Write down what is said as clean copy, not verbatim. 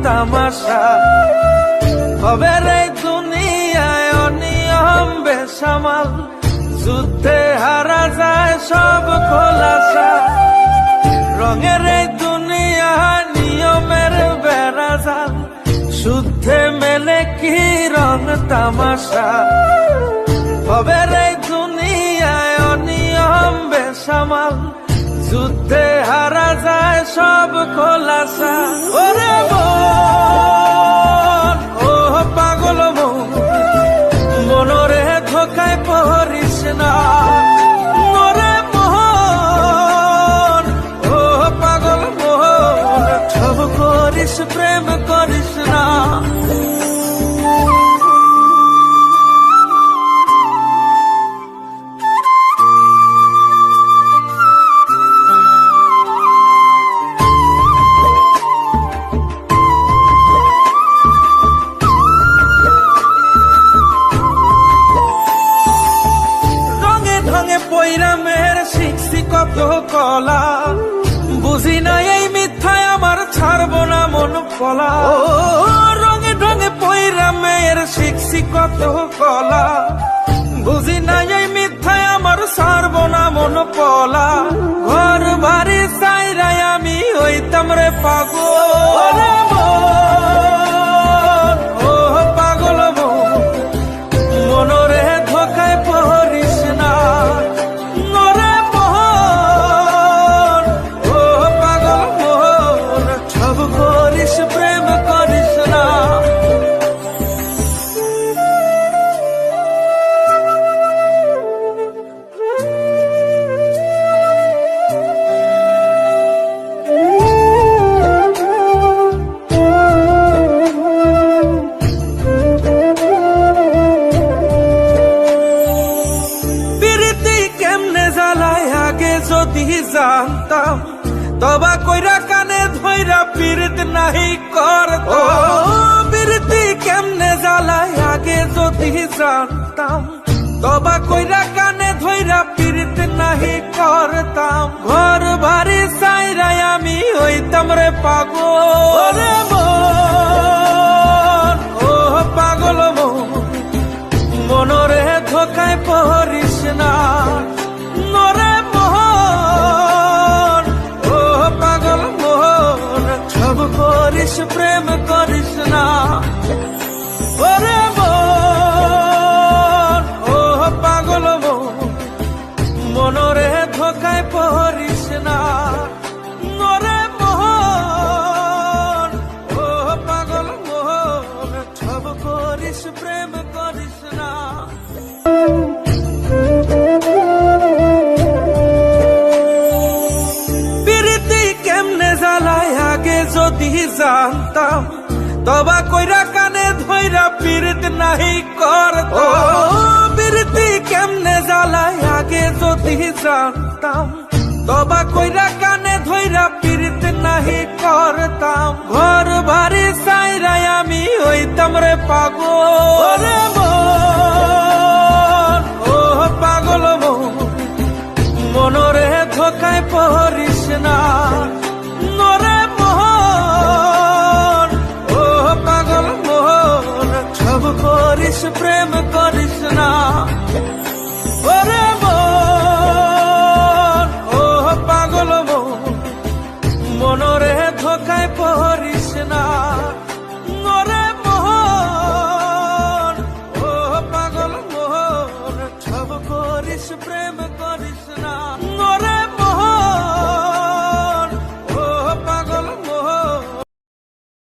তামাশা হবে রে দুনিয়ায় অনিয়ম বেসামাল, যুদ্ধে হারা যায় সব খোলাসা। রঙের এই দুনিয়া নিয়মের বেড়াজাল, শুদ্ধে মেলে কি রং তামাশা হবে রে দুনিয়ায় অনিয়ম বেসামাল, যুদ্ধে হারা যায় সব খোলাসা। ওরে মন, ও পাগল মন, মনরে ধোকায় পড়িস না। ওরে মন, ও পাগল মন, সব করিস প্রেম করিস না। পৈরামের শিখছি কত কলা, বুঝি না এই মিথ্যায় আমার ছাড়বো না মন কলা। রঙে ঢঙে পৈরামের শিখছি কত কলা, বুঝি না এই মিথ্যায় আমার ছাড়বো না মন কলা। ঘর বাড়ি চাইরাই আমি হইতাম রে পাগল। ও পাগল মন, মনরে ধোকায় পড়িস না। প্রেম করিস না। প্রীতি কেমনে জ্বালায় আগে যদি জানতাম, তবা কইরা কানে ধইরা পীড়িত নাহি করতাম। প্রীতি কেমনে জ্বালায় আগে যদি জানতাম, তবা কইরা কানে ধইরা পীড়িত নাহি করতাম। ঘর বাড়ি চাইরাই আমি হইতাম রে পাগল। ও পাগল মন, মনরে ধোকায় পড়িস না। নরে করিস প্রেম করিস না। ওরে মন, ও পাগল মন, মনরে ধোকায় পড়িস না। ওরে মন, ও পাগল মন, সব করিস প্রেম করিস না। প্রীতি কেমনে জ্বালায় আগে যদি জানতাম, তবা কইরা কানে ধইরা পীড়িত নাহি করতাম। প্রীতি কেমনে জ্বালায় আগে যদি জানতাম, তবা কইরা কানে ধইরা পীড়িত নাহি করতাম। ঘর বাড়ি চাইরাই আমি হইতাম রে পাগল। ও পাগল মন, মনরে ধোকায় পড়িস না। নরে মন, ও পাগল মন, সব করিস প্রেম